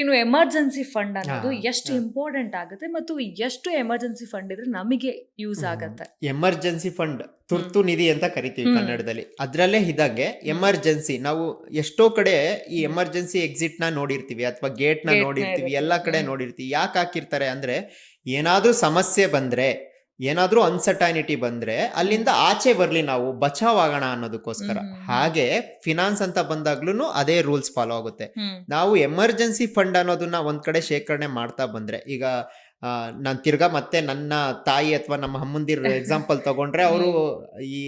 ಇನ್ನು emergency fund ಅನ್ನೋದು ಹಾ, ಎಷ್ಟು ಹಾ. ಇಂಪಾರ್ಟೆಂಟ್ ಆಗುತ್ತೆ ಮತ್ತು ಎಷ್ಟು ಎಮರ್ಜೆನ್ಸಿ ಫಂಡ್ ಇದ್ರೆ ನಮಗೆ ಯೂಸ್ ಆಗತ್ತೆ? ಎಮರ್ಜೆನ್ಸಿ ಫಂಡ್, ಹ್ಮ್ ತುರ್ತು ನಿಧಿ ಅಂತ ಕರಿತೀವಿ ಹ್ಮ್ ಕನ್ನಡದಲ್ಲಿ. ಅದ್ರಲ್ಲೇ ಇದಾಗೆ ಹ್ಮ್ ಎಮರ್ಜೆನ್ಸಿ. ನಾವು ಎಷ್ಟೋ ಕಡೆ ಈ ಹ್ಮ್ ಎಮರ್ಜೆನ್ಸಿ ಎಕ್ಸಿಟ್ ನ ನೋಡಿರ್ತೀವಿ ಅಥವಾ ಗೇಟ್ ನ ಗೇಟ್ ನ ನೋಡಿರ್ತೀವಿ, ಇರುತ್ತೆ. ಎಲ್ಲಾ ಕಡೆ ನೋಡಿರ್ತೀವಿ. ಯಾಕೆ ಹಾಕಿರ್ತಾರೆ ಅಂದ್ರೆ, ಏನಾದ್ರೂ ಸಮಸ್ಯೆ ಬಂದ್ರೆ, ಏನಾದ್ರೂ ಅನ್ಸರ್ಟೈನಿಟಿ ಬಂದ್ರೆ ಹ್ಮ್ ಅಲ್ಲಿಂದ ಆಚೆ ಬರ್ಲಿ, ನಾವು ಬಚಾವ್ ಆಗೋಣ ಅನ್ನೋದಕ್ಕೋಸ್ಕರ. ಹ್ಮ್ ಹ್ಮ್ ಹಾಗೆ ಫಿನಾನ್ಸ್ ಅಂತ ಬಂದಾಗ್ಲೂ ಅದೇ ರೂಲ್ಸ್ ಫಾಲೋ ಆಗುತ್ತೆ. ಹ್ಮ್ ನಾವು ಎಮರ್ಜೆನ್ಸಿ ಫಂಡ್ ಅನ್ನೋದನ್ನ ಒಂದ್ ಕಡೆ ಶೇಖರಣೆ ಮಾಡ್ತಾ ಬಂದ್ರೆ, ಈಗ ನಾನು ತಿರ್ಗಾ ಮತ್ತೆ ನನ್ನ ತಾಯಿ ಅಥವಾ ನಮ್ಮ ಅಮ್ಮಂದಿರ ಎಕ್ಸಾಂಪಲ್ ತಗೊಂಡ್ರೆ, ಅವರು ಹ್ಮ್ ಈ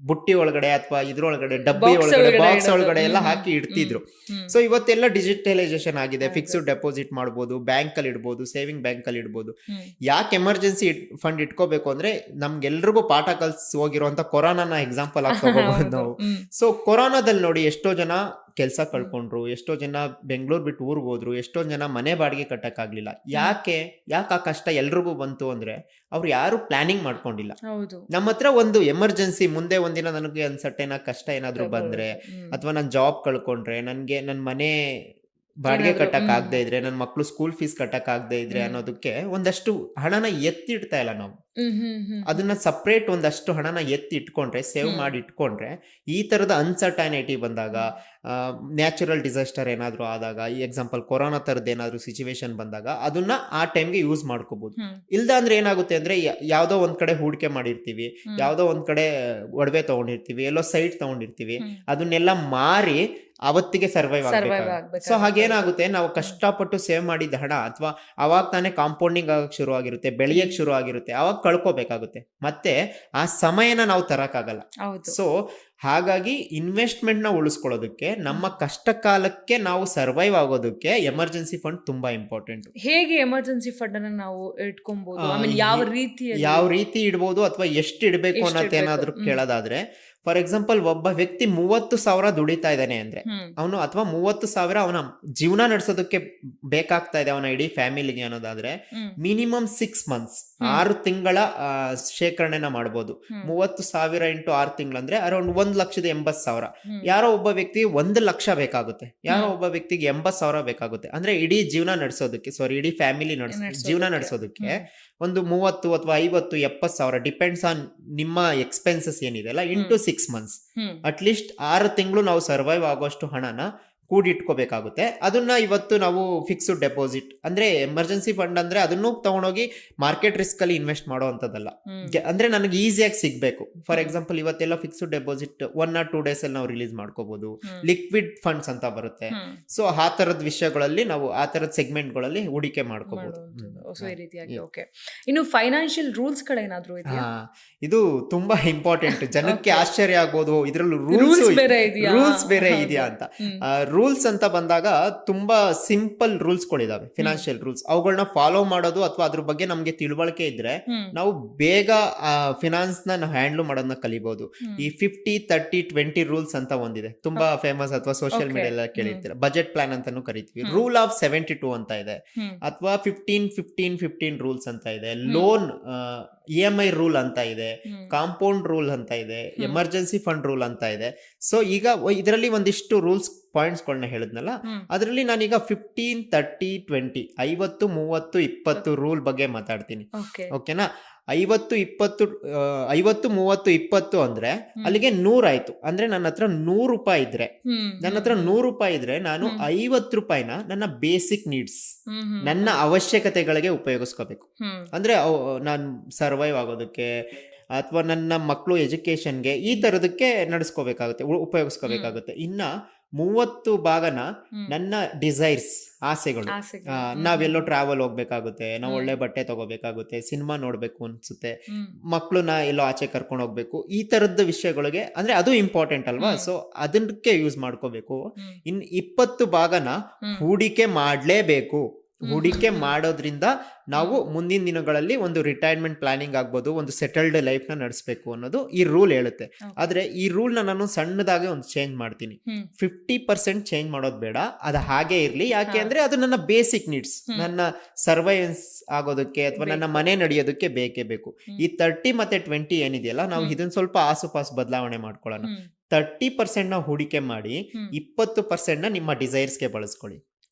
ಬುಟ್ಟಿ ಒಳಗಡೆ ಅಥವಾ ಇದ್ರೊಳಗಡೆ ಡಬ್ಬಿ ಬಾಕ್ಸ್ ಒಳಗಡೆ ಒಳಗಡೆ ಬಾಕ್ಸ್ ಇಡೋದು. ಒಳಗಡೆ ಎಲ್ಲ ಹ್ಮ್ ಹಾಕಿ ಹ್ಮ್ ಇಡ್ತಿದ್ರು. ಹ್ಮ್ ಸೊ ಇವತ್ತೆಲ್ಲ ಡಿಜಿಟಲೈಸೇಷನ್ ಆಗಿದೆ. ಹೌದು. ಫಿಕ್ಸ್ಡ್ ಡೆಪಾಸಿಟ್ ಮಾಡ್ಬೋದು, ಬ್ಯಾಂಕ್ ಅಲ್ಲಿ ಇಡ್ಬೋದು, ಸೇವಿಂಗ್ ಬ್ಯಾಂಕ್ ಅಲ್ಲಿ ಇಡ್ಬೋದು. ಹ್ಮ್ ಯಾಕೆ ಎಮರ್ಜೆನ್ಸಿ ಫಂಡ್ ಇಟ್ಕೋಬೇಕು ಅಂದ್ರೆ, ನಮ್ಗೆಲ್ರಿಗೂ ಪಾಠ ಕಲ್ಸಿ ಹೋಗಿರುವಂತ ಕೊರೋನಾನ ಎಕ್ಸಾಂಪಲ್ ಆಗಿ ತಗೋಬಹುದು ಹೌದು. ನಾವು. ಹ್ಮ್ ಸೊ ಕೊರೋನಾದಲ್ಲಿ ನೋಡಿ ಎಷ್ಟೋ ಜನ ಕೆಲಸ ಹ್ಮ್ ಕಳ್ಕೊಂಡ್ರು, ಎಷ್ಟೋ ಜನ ಬೆಂಗಳೂರು ಬಿಟ್ಟು ಊರಿಗೆ ಹೋದ್ರು, ಎಷ್ಟೋ ಜನ ಮನೆ ಬಾಡಿಗೆ ಕಟ್ಟಕ್ಕಾಗ್ಲಿಲ್ಲ. ಹ್ಮ್ ಯಾಕೆ ಆ ಕಷ್ಟ ಎಲ್ರಿಗೂ ಬಂತು ಅಂದ್ರೆ, ಅವ್ರು ಯಾರು ಪ್ಲಾನಿಂಗ್ ಮಾಡ್ಕೊಂಡಿಲ್ಲ. ಹೌದು. ನಮ್ಮ ಹತ್ರ ಒಂದು ಎಮರ್ಜೆನ್ಸಿ, ಮುಂದೆ ಒಂದಿನ ನನಗೆ ಅನ್ಸಟ್ಟೇನ ಕಷ್ಟ ಏನಾದ್ರು ಬಂದ್ರೆ, ಬರುತ್ತೆ. ಹ್ಮ್ ಅಥವಾ ನಾನು ಜಾಬ್ ಕಳ್ಕೊಂಡ್ರೆ, ನನಗೆ ನನ್ನ ಮನೆ ಬಾಡಿಗೆ ಏನಾದ್ರು ಕಟ್ಟಕ್ ಹ್ಮ್ ಆಗದೆ ಇದ್ರೆ, ನನ್ನ ಮಕ್ಕಳು ಸ್ಕೂಲ್ ಫೀಸ್ ಕಟ್ಟಕ್ ಆಗದೆ ಇದ್ರೆ ಹ್ಮ್ ಅನ್ನೋದಕ್ಕೆ ಒಂದಷ್ಟು ಹಣನ ಎತ್ತಿಡ್ತಾ ಇಲ್ಲ ನಾವು. ಹ್ಮ್ ಹ್ಮ್ ಹ್ಮ್ ಅದನ್ನ ಸಪ್ರೇಟ್ ಒಂದಷ್ಟು ಹಣನ ಎತ್ತಿ ಇಟ್ಕೊಂಡ್ರೆ, ಸೇವ್ ಹ್ಮ್ ಮಾಡಿ ಇಟ್ಕೊಂಡ್ರೆ, ಈ ತರದ ಅನ್ಸರ್ಟೈನಿಟಿ ಬಂದಾಗ, ಹ್ಮ್ ನ್ಯಾಚುರಲ್ ಡಿಸಾಸ್ಟರ್ ಏನಾದ್ರು ಆದಾಗ, ಈ ಎಕ್ಸಾಂಪಲ್ ಕೊರೋನಾ ತರದ್ ಏನಾದ್ರು ಸಿಚುವೇಶನ್ ಬಂದಾಗ, ಅದನ್ನ ಆ ಟೈಮ್ಗೆ ಯೂಸ್ ಮಾಡ್ಕೋಬಹುದು. ಹ್ಮ್ ಇಲ್ದ ಅಂದ್ರೆ ಏನಾಗುತ್ತೆ ಅಂದ್ರೆ, ಯಾವ್ದೋ ಒಂದ್ ಕಡೆ ಹೂಡಿಕೆ ಮಾಡಿರ್ತೀವಿ, ಹ್ಮ್ ಯಾವ್ದೋ ಒಂದ್ ಕಡೆ ಒಡವೆ ತಗೊಂಡಿರ್ತೀವಿ, ಎಲ್ಲೋ ಸೈಟ್ ತಗೊಂಡಿರ್ತೀವಿ, ಹ್ಮ್ ಅದನ್ನೆಲ್ಲ ಮಾರಿ ಅವತ್ತಿಗೆ ಸರ್ವೈವ್ ಸರ್ವೈವ್ ಆಗ್ಬೇಕಾಗುತ್ತೆ. ಸೊ ಆಗ್ಬೇಕಾಗುತ್ತೆ. ಹಾಗೇನಾಗುತ್ತೆ, ನಾವು ಹ್ಮ್ ಕಷ್ಟಪಟ್ಟು ಸೇವ್ ಮಾಡಿದ ಹಣ, ಅಥವಾ ಅವಾಗ ತಾನೇ ಕಾಂಪೌಂಡಿಂಗ್ ಆಗಕ್ ಶುರು ಆಗಿರುತ್ತೆ, ಬೆಳೆಯಕ್ ಹ್ಮ್ ಶುರು ಆಗಿರುತ್ತೆ, ಅವಾಗ ಕಳ್ಕೋಬೇಕಾಗುತ್ತೆ. ಮತ್ತೆ ಆ ಸಮಯನ ನಾವು ತರಕ್ಕಾಗಲ್ಲ. ಹೌದು. ಸೊ ಹಾಗಾಗಿ ಇನ್ವೆಸ್ಟ್ಮೆಂಟ್ ನ ಉಳಿಸ್ಕೊಳ್ಳೋದಕ್ಕೆ, ನಮ್ಮ ಹ್ಮ್ ಕಷ್ಟ ಕಾಲಕ್ಕೆ ನಾವು ಸರ್ವೈವ್ ಆಗೋದಕ್ಕೆ ಎಮರ್ಜೆನ್ಸಿ ಫಂಡ್ ತುಂಬಾ ಇಂಪಾರ್ಟೆಂಟ್. ಹೇಗೆ ಎಮರ್ಜೆನ್ಸಿ ಫಂಡ್ ಅನ್ನ ನಾವು ಇಟ್ಕೊಬಹುದು? ಆಮೇಲೆ ಯಾವ ರೀತಿಯಲ್ಲಿ ಯಾವ ರೀತಿ ಇಡ್ಬೋದು ಅಥವಾ ಎಷ್ಟು ಇಡಬೇಕು ಎಷ್ಟು ಅನ್ನೋದು ಇಡ್ಬೇಕು? ಏನಾದ್ರು ಹ್ಮ್ ಕೇಳೋದಾದ್ರೆ, ಫಾರ್ ಎಕ್ಸಾಂಪಲ್ ಒಬ್ಬ ವ್ಯಕ್ತಿ 30,000 ದುಡಿತಾ ಇದ್ದಾನೆ ಅಂದ್ರೆ, ಹ್ಮ್ ಅವನು ಅಥವಾ 30,000 ಅವನ ಜೀವನ ನಡೆಸೋದಕ್ಕೆ ಬೇಕಾಗ್ತಾ ಇದೆ ಅವನ ಇಡೀ ಫ್ಯಾಮಿಲಿಗೆ ಅನ್ನೋದಾದ್ರೆ, ಹ್ಮ್ ಮಿನಿಮಮ್ 6 ಮಂತ್ಸ್, ಹ್ಮ್ 6 ತಿಂಗಳ ಶೇಖರಣೆನ ಮಾಡ್ಬೋದು. ಹ್ಮ್ 30,000 ಇಂಟು 6 ತಿಂಗಳಂದ್ರೆ ಅರೌಂಡ್ 1,80,000. ಹ್ಮ್ ಯಾರೋ ಒಬ್ಬ ವ್ಯಕ್ತಿಗೆ 1,00,000 ಬೇಕಾಗುತ್ತೆ, ಯಾರೋ ಹ್ಮ್ ಒಬ್ಬ ವ್ಯಕ್ತಿಗೆ 80,000 ಬೇಕಾಗುತ್ತೆ. ಅಂದ್ರೆ ಇಡೀ ಜೀವನ ನಡೆಸೋದಕ್ಕೆ, ಇಡೀ ಫ್ಯಾಮಿಲಿ ಜೀವನ ನಡೆಸೋದಕ್ಕೆ. ನಡೆಸೋದಕ್ಕೆ ಹ್ಮ್ ಒಂದು 30 ಅಥವಾ 50, 70,000 ಡಿಪೆಂಡ್ಸ್ ಆನ್ ನಿಮ್ಮ ಎಕ್ಸ್ಪೆನ್ಸಸ್ ಏನಿದೆ ಅಲ್ಲ, ಹ್ಮ್ ಇಂಟು 6 ಮಂತ್ಸ್. ಹ್ಮ್ ಅಟ್ಲೀಸ್ಟ್ 6 ತಿಂಗಳು ನಾವು ಸರ್ವೈವ್ ಆಗೋಷ್ಟು ಹಣನ ಕೂಡಿಟ್ಕೋಬೇಕಾಗುತ್ತೆ. ಅದನ್ನ ಇವತ್ತು ನಾವು ಫಿಕ್ಸ್ಡ್ ಡೆಪಾಸಿಟ್ ಅಂದ್ರೆ, ಎಮರ್ಜೆನ್ಸಿ ಫಂಡ್ ಅಂದ್ರೆ ಅದನ್ನು ತಗೊಂಡೋಗಿ ಮಾರ್ಕೆಟ್ ರಿಸ್ಕ್ ಅಲ್ಲಿ ಇನ್ವೆಸ್ಟ್ ಮಾಡೋ ಅಂತದಲ್ಲ. ಹ್ಮ್ ಅಂದ್ರೆ ನನಗೆ ಈಸಿಯಾಗಿ ಸಿಗ್ಬೇಕು. ಫಾರ್ ಹ್ಮ್ ಎಕ್ಸಾಂಪಲ್ ಇವತ್ತೆಲ್ಲ ಫಿಕ್ಸ್ಡ್ ಡೆಪಾಸಿಟ್ 1 or 2 ಡೇಸ್ ಅಲ್ಲಿ ನಾವು ರಿಲೀಸ್ ಮಾಡ್ಕೋಬಹುದು. ಹ್ಮ್ ಲಿಕ್ವಿಡ್ ಫಂಡ್ಸ್ ಅಂತ ಬರುತ್ತೆ. ಹ್ಮ್ ಸೊ ಆ ತರದ ವಿಷಯಗಳಲ್ಲಿ ನಾವು ಆ ತರದ ಸೆಗ್ಮೆಂಟ್ಗಳಲ್ಲಿ ಹೂಡಿಕೆ ಮಾಡ್ಕೋಬಹುದು. ಮಾಡುವಂಥದ್ದು. ಸೊ ಈ ರೀತಿಯಾಗಿ ಓಕೆ. ಇನ್ನು ಫೈನಾನ್ಷಿಯಲ್ ರೂಲ್ಸ್ ಗಳೇನಾದ್ರೂ ಇದೆಯಾ? ಇದು ತುಂಬಾ ಇಂಪಾರ್ಟೆಂಟ್. ಜನಕ್ಕೆ ಓಕೆ. ಆಶ್ಚರ್ಯ ಆಗ್ಬೋದು, ಇದ್ರಲ್ಲಿ ರೂಲ್ಸ್ ಬೇರೆ ಇದೆಯಾ? ರೂಲ್ಸ್ ಬೇರೆ ಹೌದು. ಇದೆಯಾ ಅಂತ. ಹ್ಮ್ ರೂಲ್ಸ್ ಅಂತ ಬಂದಾಗ ತುಂಬಾ ಸಿಂಪಲ್ ರೂಲ್ಸ್ಗಳಿದಾವೆ, ಹ್ಮ್ ಫಿನಾನ್ಷಿಯಲ್ ರೂಲ್ಸ್. ಅವುಗಳನ್ನ ಫಾಲೋ ಮಾಡೋದು ಅಥವಾ ಅದ್ರ ಬಗ್ಗೆ ನಮ್ಗೆ ತಿಳುವಳಿಕೆ ಇದ್ರೆ, ಹ್ಮ್ ನಾವು ಬೇಗ ಫಿನಾನ್ಸ್ ನಾವು ಹ್ಯಾಂಡಲ್ ಮಾಡೋದನ್ನ ಕಲಿಬಹುದು. ಹ್ಮ್ ಈ 50-30-20 ರೂಲ್ಸ್ ಅಂತ ಒಂದಿದೆ, ತುಂಬಾ ಫೇಮಸ್, ಅಥವಾ ಸೋಷಿಯಲ್ ಓಕೆ. ಮೀಡಿಯಾ ಎಲ್ಲ ಹ್ಮ್ ಕೇಳಿರ್ತೀರ. ಬಜೆಟ್ ಪ್ಲಾನ್ ಅಂತಾನು ಕರಿತೀವಿ. ಹ್ಮ್ ರೂಲ್ ಆಫ್ 72 ಅಂತ ಇದೆ, ಹ್ಮ್ ಅಥವಾ 15-15-15 ರೂಲ್ಸ್ ಅಂತ ಇದೆ. ಹ್ಮ್ ಲೋನ್ EMI ರೂಲ್ ಅಂತ ಇದೆ, ಹ್ಮ್ ಕಾಂಪೌಂಡ್ ರೂಲ್ ಅಂತ ಇದೆ, ಹ್ಮ್ ಎಮರ್ಜೆನ್ಸಿ ಫಂಡ್ ರೂಲ್ ಅಂತ ಇದೆ. ಸೊ ಈಗ ಇದರಲ್ಲಿ ಒಂದಿಷ್ಟು ರೂಲ್ಸ್ ಪಾಯಿಂಟ್ಸ್ಗಳನ್ನ ಹೇಳಿದ್ನಲ್ಲ, ಹ್ಮ್ ಅದರಲ್ಲಿ ನಾನೀಗ 15-30-20 50, 30, 20 ರೂಲ್ ಬಗ್ಗೆ ಮಾತಾಡ್ತೀನಿ. ಓಕೆ. ಓಕೆನಾ? 50, 20 50, 30, 20 ಅಂದ್ರೆ ಹ್ಮ್ ಅಲ್ಲಿಗೆ 100 ಆಯ್ತು. ಅಂದ್ರೆ ನನ್ನ ಹತ್ರ 100 ರೂಪಾಯಿ ಇದ್ರೆ, ಹ್ಮ್ ನನ್ನ ಹ್ಮ್ ಹತ್ರ ಹ್ಮ್ 100 ರೂಪಾಯಿ ಇದ್ರೆ, ನಾನು ಹ್ಮ್ 50 ರೂಪಾಯಿನ ನನ್ನ ಬೇಸಿಕ್ ನೀಡ್ಸ್, ಹ್ಮ್ ಹ್ಮ್ ನನ್ನ ಹ್ಮ್ ಅವಶ್ಯಕತೆಗಳಿಗೆ ಉಪಯೋಗಿಸ್ಕೋಬೇಕು. ಹ್ಮ್ ಅಂದ್ರೆ ನಾನು ಸರ್ವೈವ್ ಆಗೋದಕ್ಕೆ, ಅಥವಾ ನನ್ನ ಮಕ್ಕಳು ಎಜುಕೇಶನ್ಗೆ, ಈ ತರದಕ್ಕೆ ನಡೆಸ್ಕೋಬೇಕಾಗುತ್ತೆ, ಹ್ಮ್ ಉಪಯೋಗಿಸ್ಕೋಬೇಕಾಗುತ್ತೆ. ಇನ್ನ 30 ಭಾಗನ ಹ್ಮ್ ನನ್ನ ಡಿಸೈರ್ಸ್, ಆಸೆಗಳು. ಆಸೆಗಳು. ಹ್ಮ್ ನಾವೆಲ್ಲೋ ಹ್ಮ್ ಟ್ರಾವೆಲ್ ಹೋಗ್ಬೇಕಾಗುತ್ತೆ, ನಾವು ಹ್ಮ್ ಒಳ್ಳೆ ಬಟ್ಟೆ ತಗೋಬೇಕಾಗುತ್ತೆ, ಸಿನಿಮಾ ನೋಡ್ಬೇಕು ಅನ್ಸುತ್ತೆ, ಹ್ಮ್ ಮಕ್ಕಳನ್ನ ಎಲ್ಲೋ ಆಚೆ ಕರ್ಕೊಂಡು ಹೋಗ್ಬೇಕು, ಈ ತರದ ವಿಷಯಗಳಿಗೆ ಅಂದ್ರೆ ಅದು ಇಂಪಾರ್ಟೆಂಟ್ ಅಲ್ವಾ. ಹ್ಮ್ ಸೊ ಅದಕ್ಕೆ ಯೂಸ್ ಮಾಡ್ಕೋಬೇಕು. ಹ್ಮ್ ಇನ್ 20 ಭಾಗನ ಹ್ಮ್ ಹೂಡಿಕೆ ಮಾಡ್ಲೇಬೇಕು. ಹ್ಮ್ ಹೂಡಿಕೆ ಹ್ಮ್ ಮಾಡೋದ್ರಿಂದ ನಾವು ಹ್ಮ್ ಮುಂದಿನ ದಿನಗಳಲ್ಲಿ ಒಂದು ರಿಟೈರ್ಮೆಂಟ್ ಪ್ಲಾನಿಂಗ್ ಆಗ್ಬೋದು, ಒಂದು ಸೆಟಲ್ಡ್ ಲೈಫ್ನ ನಡೆಸಬೇಕು ಅನ್ನೋದು ಈ ರೂಲ್ ಹೇಳುತ್ತೆ. ಓಕೆ. ಆದ್ರೆ ಈ ರೂಲ್ನ ನಾನು ಸಣ್ಣದಾಗಿ ಒಂದು ಚೇಂಜ್ ಮಾಡ್ತೀನಿ. ಹ್ಮ್ 50% ಚೇಂಜ್ ಮಾಡೋದು ಬೇಡ, ಅದು ಹಾಗೆ ಇರಲಿ. ಯಾಕೆ ಹಾ ಅಂದ್ರೆ ಅದು ನನ್ನ ಬೇಸಿಕ್ ನೀಡ್ಸ್, ಹ್ಮ್ ನನ್ನ ಸರ್ವೈವೆನ್ಸ್ ಆಗೋದಕ್ಕೆ ಅಥವಾ ನನ್ನ ಬೇಕು. ಮನೆ ನಡೆಯೋದಕ್ಕೆ ಬೇಕೇ ಬೇಕು. ಹ್ಮ್ ಈ 30 ಮತ್ತೆ 20 ಏನಿದೆಯಲ್ಲ, ನಾವು ಹ್ಮ್ ಇದನ್ನ ಸ್ವಲ್ಪ ಆಸುಪಾಸು ಬದಲಾವಣೆ ಮಾಡ್ಕೊಳ್ಳೋಣ. ಹ್ಮ್ 30% ನ ಹೂಡಿಕೆ ಮಾಡಿ, ಹ್ಮ್ 20% ನ ನಿಮ್ಮ ಡಿಸೈರ್ಸ್ಗೆ ಬಳಸ್ಕೊಳ್ಳಿ.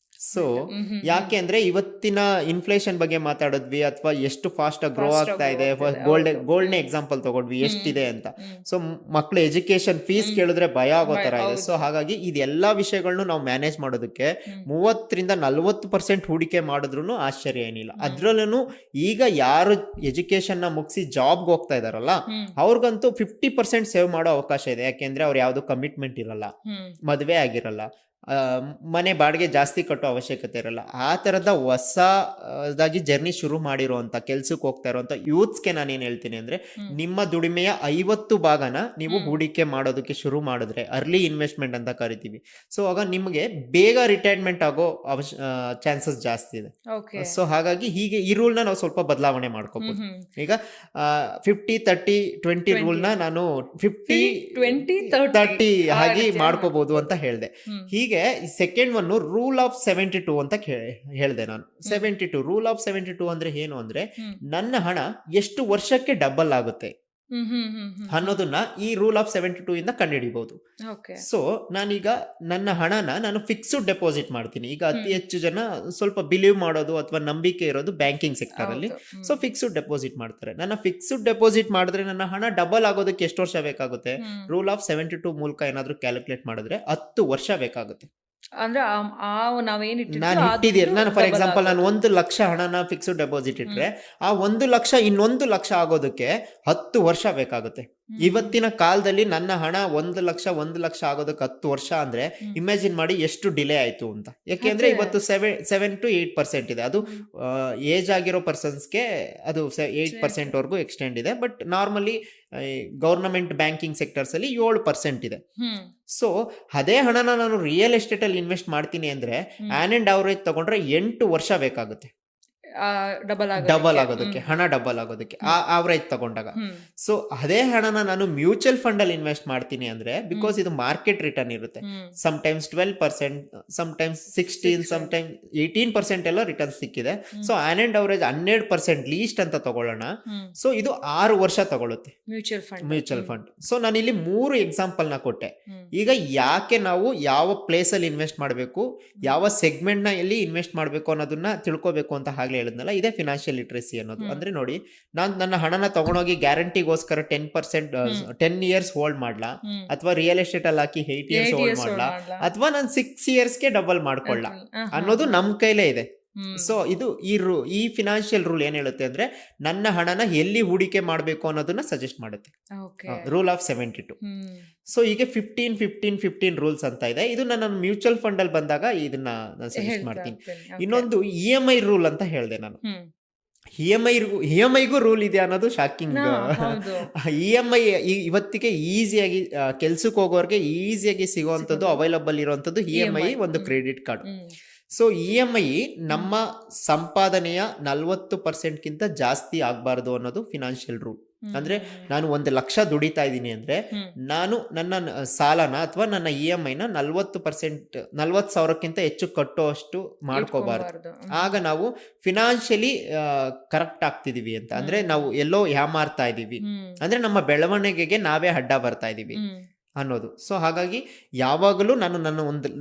ಸೊ ಯಾಕೆ ಅಂದ್ರೆ ಇವತ್ತಿನ ಇನ್ಫ್ಲೇಷನ್ ಬಗ್ಗೆ ಮಾತಾಡಿದ್ವಿ, ಅಥವಾ ಎಷ್ಟು ಫಾಸ್ಟ್ ಆಗಿ ಗ್ರೋ Fast ಆಗ್ತಾ ಆಗಿ ಇದೆ, grow ಆಗ್ತಿದೆ, ಗೋಲ್ಡ್ನೇ ಎಕ್ಸಾಂಪಲ್ ತಗೊಂಡ್ವಿ ಎಷ್ಟಿದೆ ಅಂತ. ಸೊ ಮಕ್ಳು ಎಜುಕೇಶನ್ ಫೀಸ್ ಹ್ಮ್. ಕೇಳಿದ್ರೆ ಭಯ ಆಗೋ ಭಯ, ತರ ಇದೆ. ಹೌದು. ಸೊ ಹಾಗಾಗಿ ಇದೆಲ್ಲಾ ವಿಷಯಗಳನ್ನು ನಾವು ಮ್ಯಾನೇಜ್ ಮಾಡೋದಕ್ಕೆ ಹ್ಮ್. 30-40% ಹೂಡಿಕೆ ಮಾಡಿದ್ರು ಆಶ್ಚರ್ಯ ಏನಿಲ್ಲ. ಹ್ಮ್. ಅದ್ರಲ್ಲೂ ಈಗ ಯಾರು ಎಜುಕೇಶನ್ ನ ಮುಗಿಸಿ ಜಾಬ್ಗೆ ಹೋಗ್ತಾ ಇದಾರಲ್ಲ, ಹ್ಮ್. ಅವ್ರಿಗಂತೂ 50% ಸೇವ್ ಮಾಡೋ ಅವಕಾಶ ಇದೆ. ಯಾಕೆಂದ್ರೆ ಅವ್ರು ಯಾವ್ದು ಕಮಿಟ್ಮೆಂಟ್ ಇರಲ್ಲ, ಹ್ಮ್. ಮದುವೆ ಆಗಿರಲ್ಲ, ಆ, ಮನೆ ಬಾಡಿಗೆ ಜಾಸ್ತಿ ಕಟ್ಟೋ ಅವಶ್ಯಕತೆ ಇರಲ್ಲ. ಆ ತರದ ಹೊಸದಾಗಿ ಜರ್ನಿ ಶುರು ಮಾಡಿರುವಂತ, ಕೆಲ್ಸಕ್ಕೆ ಹೋಗ್ತಾ ಇರುವಂತ ಯೂತ್ಸ್ಗೆ ನಾನೇನ್ ಹೇಳ್ತೀನಿ ಅಂದ್ರೆ, ಹ್ಮ್. ನಿಮ್ಮ ದುಡಿಮೆಯ 50 ಭಾಗನ ನೀವು ಹ್ಮ್. ಹೂಡಿಕೆ ಮಾಡೋದಕ್ಕೆ ಶುರು ಮಾಡಿದ್ರೆ, ಅರ್ಲಿ ಇನ್ವೆಸ್ಟ್ಮೆಂಟ್ ಅಂತ ಕರಿತೀವಿ. ಸೊ ಆಗ ನಿಮಗೆ ಬೇಗ ರಿಟೈರ್ಮೆಂಟ್ ಆಗೋ ಚಾನ್ಸಸ್ ಜಾಸ್ತಿ ಇದೆ. ಓಕೆ. ಸೊ ಹಾಗಾಗಿ ಹೀಗೆ ಈ ರೂಲ್ನ ನಾವು ಸ್ವಲ್ಪ ಬದಲಾವಣೆ ಮಾಡ್ಕೋಬಹುದು. ಹ್ಮ್. ಈಗ 50-30-20 ರೂಲ್ನ ನಾನು 50 20, 30 ಆ ಆಗಿ ರೀತಿ ಮಾಡ್ಕೋಬಹುದು ಅಂತ ಹೇಳಿದೆ. ಹ್ಮ್. ಹೀಗೆ ಸೆಕೆಂಡ್ ಒನ್ ರೂಲ್ ಆಫ್ 72 ಅಂತ ಹೇಳಿದೆ ನಾನು. 72 ರೂಲ್ ಆಫ್ 72 ಅಂದ್ರೆ ಏನು ಅಂದ್ರೆ, ಹ್ಮ್. ನನ್ನ ಹಣ ಎಷ್ಟು ವರ್ಷಕ್ಕೆ ಡಬಲ್ ಆಗುತ್ತೆ ಹ್ಮ್. ಹ್ಮ್. ಹ್ಮ್. ಹ್ಮ್. ಅನ್ನೋದನ್ನ ಈ ರೂಲ್ ಆಫ್ 72 ಇಂದ ಕಂಡುಹಿಡಿಬಹುದು. ಓಕೆ. ಸೊ ನಾನೀಗ ನನ್ನ ಹಣನ ನಾನು ಫಿಕ್ಸ್ಡ್ ಡೆಪಾಸಿಟ್ ಮಾಡ್ತೀನಿ. ಈಗ ಅತಿ ಹೆಚ್ಚು ಜನ ಸ್ವಲ್ಪ ಬಿಲೀವ್ ಮಾಡೋದು ಅಥವಾ ನಂಬಿಕೆ ಇರೋದು ಬ್ಯಾಂಕಿಂಗ್ ಸೆಕ್ಟರ್ ಅಲ್ಲಿ. ಹೌದು. ಹ್ಮ್. ಸೊ ಫಿಕ್ಸ್ಡ್ ಡೆಪಾಸಿಟ್ ಮಾಡ್ತಾರೆ. ನನ್ನ ಫಿಕ್ಸ್ಡ್ ಡೆಪಾಸಿಟ್ ಮಾಡಿದ್ರೆ ನನ್ನ ಹಣ ಡಬಲ್ ಆಗೋದಕ್ಕೆ ಎಷ್ಟು ವರ್ಷ ಬೇಕಾಗುತ್ತೆ? ಹ್ಮ್. ರೂಲ್ ಆಫ್ 72 ಮೂಲಕ ಏನಾದ್ರೂ ಕ್ಯಾಲ್ಕುಲೇಟ್ ಮಾಡಿದ್ರೆ 10 ವರ್ಷ ಬೇಕಾಗುತ್ತೆ. ಅಂದ್ರೆ ನಾವೇನ್ ನಾನು ಇಟ್ಟಿದ್ದೀನಿ, ನಾನು ಫಾರ್ ಎಕ್ಸಾಂಪಲ್ ನಾನು 1 ಲಕ್ಷ ಹಣನ ಫಿಕ್ಸ್ಡ್ ಡೆಪಾಸಿಟ್ ಇಟ್ರೆ, ಆ 1 ಲಕ್ಷ ಇನ್ನೊಂದು ಲಕ್ಷ ಆಗೋದಕ್ಕೆ 10 ವರ್ಷ ಬೇಕಾಗುತ್ತೆ. ಇವತ್ತಿನ ಕಾಲದಲ್ಲಿ ನನ್ನ ಹಣ 1 ಲಕ್ಷ ಆಗೋದಕ್ಕೆ 10 ವರ್ಷ ಅಂದ್ರೆ ಇಮ್ಯಾಜಿನ್ ಮಾಡಿ ಎಷ್ಟು ಡಿಲೇ ಆಯ್ತು ಅಂತ. ಯಾಕೆಂದ್ರೆ ಇವತ್ತು 7-8% ಇದೆ. ಅದು ಏಜ್ ಆಗಿರೋ ಪರ್ಸನ್ಸ್ಗೆ ಅದು 8% ವರೆಗೂ ಎಕ್ಸ್ಟೆಂಡ್ ಇದೆ. But normally government banking sectors ಅಲ್ಲಿ 7% ಇದೆ. ಸೊ ಅದೇ ಹಣನ ನಾನು ರಿಯಲ್ ಎಸ್ಟೇಟ್ ಅಲ್ಲಿ ಇನ್ವೆಸ್ಟ್ ಮಾಡ್ತೀನಿ ಅಂದ್ರೆ ಆನ್ ಅಂಡ್ ಅವರೇಜ್ ತಗೊಂಡ್ರೆ 8 ವರ್ಷ ಬೇಕಾಗುತ್ತೆ ಡಬಲ್ ಆಗೋದಕ್ಕೆ, ಹಣ ಡಬಲ್ ಆಗೋದಕ್ಕೆ, ಆ ಅವರೇಜ್ ತಗೊಂಡಾಗ. ಸೊ ಅದೇ ಹಣನ ನಾನು ಮ್ಯೂಚುವಲ್ ಫಂಡ್ ಅಲ್ಲಿ ಇನ್ವೆಸ್ಟ್ ಮಾಡ್ತೀನಿ ಅಂದ್ರೆ, ಬಿಕಾಸ್ ಇದು ಮಾರ್ಕೆಟ್ ರಿಟರ್ನ್ ಇರುತ್ತೆ. ಸಮ್ಟೈಮ್ಸ್ 12%, ಸಮ್ಟೈಮ್ಸ್ 16, ಸಮ್ಟೈಮ್ಸ್ 18% ಎಲ್ಲ ರಿಟರ್ನ್ ಸಿಕ್ಕಿದೆ. So on and average 12% least ಅಂತ ತಗೊಳ್ಳೋಣ. ಸೊ ಇದು 6 ವರ್ಷ ತಗೊಳುತ್ತೆ ಮ್ಯೂಚುವಲ್ ಫಂಡ್. ಸೊ ನಾನು ಇಲ್ಲಿ 3 ಎಕ್ಸಾಂಪಲ್ ನ ಕೊಟ್ಟೆ. ಈಗ ಯಾಕೆ ನಾವು ಯಾವ ಪ್ಲೇಸ್ ಅಲ್ಲಿ ಇನ್ವೆಸ್ಟ್ ಮಾಡಬೇಕು, ಯಾವ ಸೆಗ್ಮೆಂಟ್ ನ ಎಲ್ಲಿ ಇನ್ವೆಸ್ಟ್ ಮಾಡಬೇಕು ಅನ್ನೋದನ್ನ ತಿಳ್ಕೋಬೇಕು ಅಂತ ಆಗ್ಲೇ ಹೇಳಿದ್ನಲ್ಲ, ಇದೇ ಫಿನಾನ್ಷಿಯಲ್ ಲಿಟ್ರಸಿ ಅನ್ನೋದು. ಅಂದ್ರೆ ನೋಡಿ, ನಾನು ನನ್ನ ಹಣನ ತಗೊಂಡೋಗಿ ಗ್ಯಾರಂಟಿಗೋಸ್ಕರ 10 ಇಯರ್ಸ್ ಹೋಲ್ಡ್ ಮಾಡ್ಲಾ, ಅಥವಾ ರಿಯಲ್ ಎಸ್ಟೇಟ್ ಅಲ್ಲಿ ಹಾಕಿ 8 ಇಯರ್ಸ್ ಹೋಲ್ಡ್ ಮಾಡ್ಲಾ, ಅಥವಾ ನಾನು 6 ಇಯರ್ಸ್ಗೆ ಡಬಲ್ ಮಾಡ್ಕೊಳ್ಳ ಅನ್ನೋದು ನಮ್ ಕೈಲೇ ಇದೆ. ಸೊ ಇದು ಈ ಫಿನಾನ್ಷಿಯಲ್ ರೂಲ್ ಏನ್ ಹೇಳುತ್ತೆ ಅಂದ್ರೆ, ನನ್ನ ಹಣನ ಎಲ್ಲಿ ಹೂಡಿಕೆ ಮಾಡಬೇಕು ಅನ್ನೋದನ್ನ ಸಜೆಸ್ಟ್ ಮಾಡುತ್ತೆ ರೂಲ್ ಆಫ್ 72. ಸೊ ಈಗ 15 ರೂಲ್ಸ್ ಅಂತ ಇದೆ. ಇದು ನಾನು ಮ್ಯೂಚುವಲ್ ಫಂಡ್ ಅಲ್ಲಿ ಬಂದಾಗ ಇದನ್ನ ನಾನು ಸಜೆಸ್ಟ್ ಮಾಡ್ತೀನಿ. ಇನ್ನೊಂದು EMI ರೂಲ್ ಅಂತ ಹೇಳಿದೆ ನಾನು. EMIಗೂ ರೂಲ್ ಇದೆ ಅನ್ನೋದು ಶಾಕಿಂಗ್. EMI ಇವತ್ತಿಗೆ ಈಸಿಯಾಗಿ ಕೆಲ್ಸಕ್ಕೆ ಹೋಗೋರ್ಗೆ ಈಸಿಯಾಗಿ ಸಿಗುವಂತದ್ದು, ಅವೈಲಬಲ್ ಇರುವಂತದ್ದು EMI ಒಂದು ಕ್ರೆಡಿಟ್ ಕಾರ್ಡ್. ಸೊ EMI ನಮ್ಮ ಸಂಪಾದನೆಯ 40%ಗಿಂತ ಜಾಸ್ತಿ ಆಗಬಾರ್ದು ಅನ್ನೋದು ಫಿನಾನ್ಷಿಯಲ್ ರೂಲ್. ಅಂದ್ರೆ ನಾನು 1 ಲಕ್ಷ ದುಡಿತಾ ಇದ್ದೀನಿ ಅಂದ್ರೆ, ನಾನು ನನ್ನ ಸಾಲನ ಅಥವಾ ನನ್ನ EMI ನ 40,000ಕ್ಕಿಂತ ಹೆಚ್ಚು ಕಟ್ಟುವಷ್ಟು ಮಾಡ್ಕೋಬಾರ್ದು. ಆಗ ನಾವು ಫಿನಾನ್ಷಿಯಲಿ ಕರೆಕ್ಟ್ ಆಗ್ತಿದೀವಿ ಅಂತ. ಅಂದ್ರೆ ನಾವು ಎಲ್ಲೋ ಯಾಮಾರ್ತಾ ಇದೀವಿ, ಅಂದ್ರೆ ನಮ್ಮ ಬೆಳವಣಿಗೆಗೆ ನಾವೇ ಅಡ್ಡ ಬರ್ತಾ ಇದೀವಿ ಅನ್ನೋದು. ಸೊ ಹಾಗಾಗಿ ಯಾವಾಗಲೂ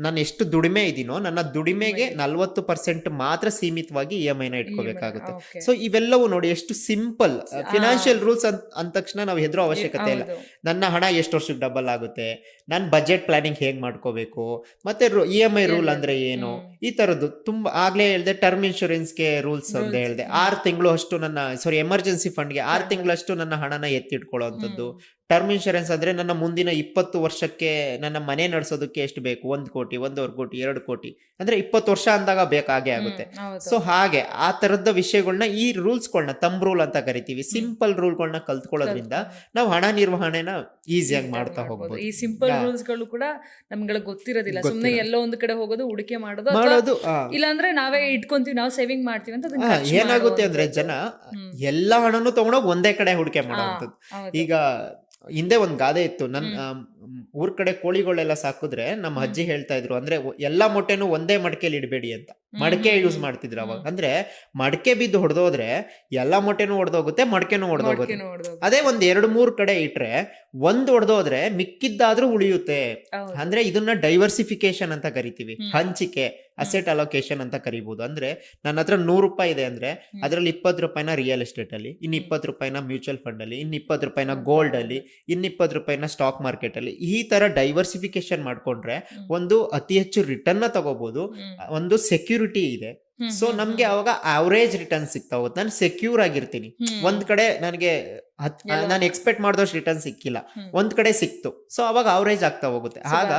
ನಾನು ಎಷ್ಟು ದುಡಿಮೆ ಇದೀನೋ, ನನ್ನ ದುಡಿಮೆಗೆ 40% ಮಾತ್ರ ಸೀಮಿತವಾಗಿ EMI ನ ಇಟ್ಕೋಬೇಕಾಗುತ್ತೆ. ಸೊ ಇವೆಲ್ಲವೂ ನೋಡಿ ಎಷ್ಟು ಸಿಂಪಲ್. ಫಿನಾನ್ಷಿಯಲ್ ರೂಲ್ಸ್ ಅಂದ ತಕ್ಷಣ ನಾವು ಹೆದರೋ ಅವಶ್ಯಕತೆ ಇಲ್ಲ. ನನ್ನ ಹಣ ಎಷ್ಟು ವರ್ಷಕ್ಕೆ ಡಬಲ್ ಆಗುತ್ತೆ, ನಾನು ಬಜೆಟ್ ಪ್ಲಾನಿಂಗ್ ಹೇಗ್ ಮಾಡ್ಕೋಬೇಕು, ಮತ್ತೆ EMI ರೂಲ್ ಅಂದ್ರೆ ಏನು, ಈ ತರದ್ದು ತುಂಬಾ. ಆಗ್ಲೇ ಹೇಳಿದೆ ಟರ್ಮ್ ಇನ್ಶೂರೆನ್ಸ್ಗೆ ರೂಲ್ಸ್ ಅಂತ ಹೇಳಿದೆ. 6 ತಿಂಗಳು ಅಷ್ಟು ಎಮರ್ಜೆನ್ಸಿ ಫಂಡ್ಗೆ 6 ತಿಂಗಳಷ್ಟು ನನ್ನ ಹಣನ ಎತ್ತಿಟ್ಕೊಳ್ಳೋ ಅಂಥದ್ದು. ಟರ್ಮ್ ಇನ್ಶೂರೆನ್ಸ್ ಅಂದ್ರೆ ನನ್ನ ಮುಂದಿನ 20 ವರ್ಷಕ್ಕೆ ನನ್ನ ಮನೆ ನಡೆಸೋದಕ್ಕೆ ಎಷ್ಟು ಬೇಕು, 1 ಕೋಟಿ, 1.5 ಕೋಟಿ, 2 ಕೋಟಿ, ಅಂದ್ರೆ 20 ವರ್ಷ ಅಂದಾಗ ಬೇಕಾಗೇ ಆಗುತ್ತೆ. ಸೊ ಹಾಗೆ ಆ ತರದ ವಿಷಯಗಳನ್ನ, ಈ ರೂಲ್ಸ್ಗಳನ್ನ ತಂಬ್ ರೂಲ್ ಅಂತ ಕರಿತೀವಿ, ಸಿಂಪಲ್ ರೂಲ್ಗಳನ್ನ ಕಲ್ತ್ಕೊಳ್ಳೋದ್ರಿಂದ ನಾವು ಹಣ ನಿರ್ವಹಣೆನ ಈಸಿಯಾಗಿ ಮಾಡ್ತಾ ಹೋಗ್ಬೋದು. ಈ ಸಿಂಪಲ್ ರೂಲ್ಸ್ ಗಳು ಕೂಡ ನಮ್ಗೆ ಗೊತ್ತಿರೋದಿಲ್ಲ. ಸುಮ್ಮನೆ ಎಲ್ಲೋ ಒಂದು ಕಡೆ ಹೋಗೋದು, ಹೂಡಿಕೆ ಮಾಡೋದು, ಇಲ್ಲಾಂದ್ರೆ ನಾವೇ ಇಟ್ಕೊಂತೀವಿ, ನಾವು ಸೇವಿಂಗ್ ಮಾಡ್ತೀವಿ ಅಂತ. ಏನಾಗುತ್ತೆ ಅಂದ್ರೆ ಜನ ಎಲ್ಲಾ ಹಣನು ತಗೊಂಡೋಗಿ ಒಂದೇ ಕಡೆ ಹೂಡಿಕೆ ಮಾಡೋದು. ಈಗ ಹಿಂದೆ ಒಂದು ಗಾದೆ ಇತ್ತು, ಊರ್ ಕಡೆ ಕೋಳಿಗಳೆಲ್ಲ ಸಾಕಿದ್ರೆ ನಮ್ಮ ಅಜ್ಜಿ ಹೇಳ್ತಾ ಇದ್ರು, ಅಂದ್ರೆ ಎಲ್ಲಾ ಮೊಟ್ಟೆನು ಒಂದೇ ಮಡಕೆಲಿ ಇಡಬೇಡಿ ಅಂತ. ಮಡಕೆ ಯೂಸ್ ಮಾಡ್ತಿದ್ರು ಅವಾಗ. ಅಂದ್ರೆ ಮಡಕೆ ಬಿದ್ದು ಹೊಡೆದೋದ್ರೆ ಎಲ್ಲಾ ಮೊಟ್ಟೆನು ಹೊಡೆದೋಗುತ್ತೆ, ಮಡಕೆನು ಹೊಡೆದೋಗುತ್ತೆ. ಅದೇ ಒಂದ್ 2-3 ಕಡೆ ಇಟ್ರೆ ಒಂದ್ ಹೊಡೆದೋದ್ರೆ ಮಿಕ್ಕಿದ್ದಾದ್ರೂ ಉಳಿಯುತ್ತೆ. ಅಂದ್ರೆ ಇದನ್ನ ಡೈವರ್ಸಿಫಿಕೇಶನ್ ಅಂತ ಕರಿತೀವಿ, ಹಂಚಿಕೆ, ಅಸೆಟ್ ಅಲೋಕೇಶನ್ ಅಂತ ಕರಿಬಹುದು. ಅಂದ್ರೆ ನನ್ನ ಹತ್ರ 100 ರೂಪಾಯಿ ಇದೆ ಅಂದ್ರೆ ಅದ್ರಲ್ಲಿ 20 ರೂಪಾಯಿನ ರಿಯಲ್ ಎಸ್ಟೇಟ್ ಅಲ್ಲಿ, ಇನ್ 20 ರೂಪಾಯಿನ ಮ್ಯೂಚುವಲ್ ಫಂಡ್ ಅಲ್ಲಿ, ಇನ್ 20 ರೂಪಾಯಿನ ಗೋಲ್ಡ್ ಅಲ್ಲಿ, ಇನ್ 20 ರೂಪಾಯಿನ ಸ್ಟಾಕ್ ಮಾರ್ಕೆಟ್ ಅಲ್ಲಿ. ಈ ತರ ಡೈವರ್ಸಿಫಿಕೇಶನ್ ಮಾಡ್ಕೊಂಡ್ರೆ ಒಂದು ಅತಿ ಹೆಚ್ಚು ರಿಟರ್ನ್ ತಗೋಬಹುದು, ಒಂದು ಸೆಕ್ಯೂರಿಟಿ ಇದೆ. ಸೊ ನಮ್ಗೆ ಅವಾಗ ಅವರೇಜ್ ರಿಟರ್ನ್ ಸಿಗ್ತಾ ಹೋಗುತ್ತೆ. ನಾನು ಸೆಕ್ಯೂರ್ ಆಗಿರ್ತೀನಿ. ಒಂದ್ ಕಡೆ ನನಗೆ ನಾನು ಎಕ್ಸ್ಪೆಕ್ಟ್ ಮಾಡಿದಷ್ಟು ರಿಟರ್ನ್ ಸಿಕ್ಕಿಲ್ಲ, ಒಂದ್ ಕಡೆ ಸಿಕ್ತು. ಸೊ ಅವಾಗ ಅವರೇಜ್ ಆಗ್ತಾ ಹೋಗುತ್ತೆ. ಆಗ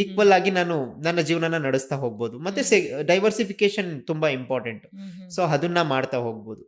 ಈಕ್ವಲ್ ಆಗಿ ನಾನು ನನ್ನ ಜೀವನನ ನಡೆಸ್ತಾ ಹೋಗ್ಬೋದು. ಮತ್ತೆ ಡೈವರ್ಸಿಫಿಕೇಶನ್ ತುಂಬಾ ಇಂಪಾರ್ಟೆಂಟ್. ಸೊ ಅದನ್ನ ಮಾಡ್ತಾ ಹೋಗ್ಬೋದು.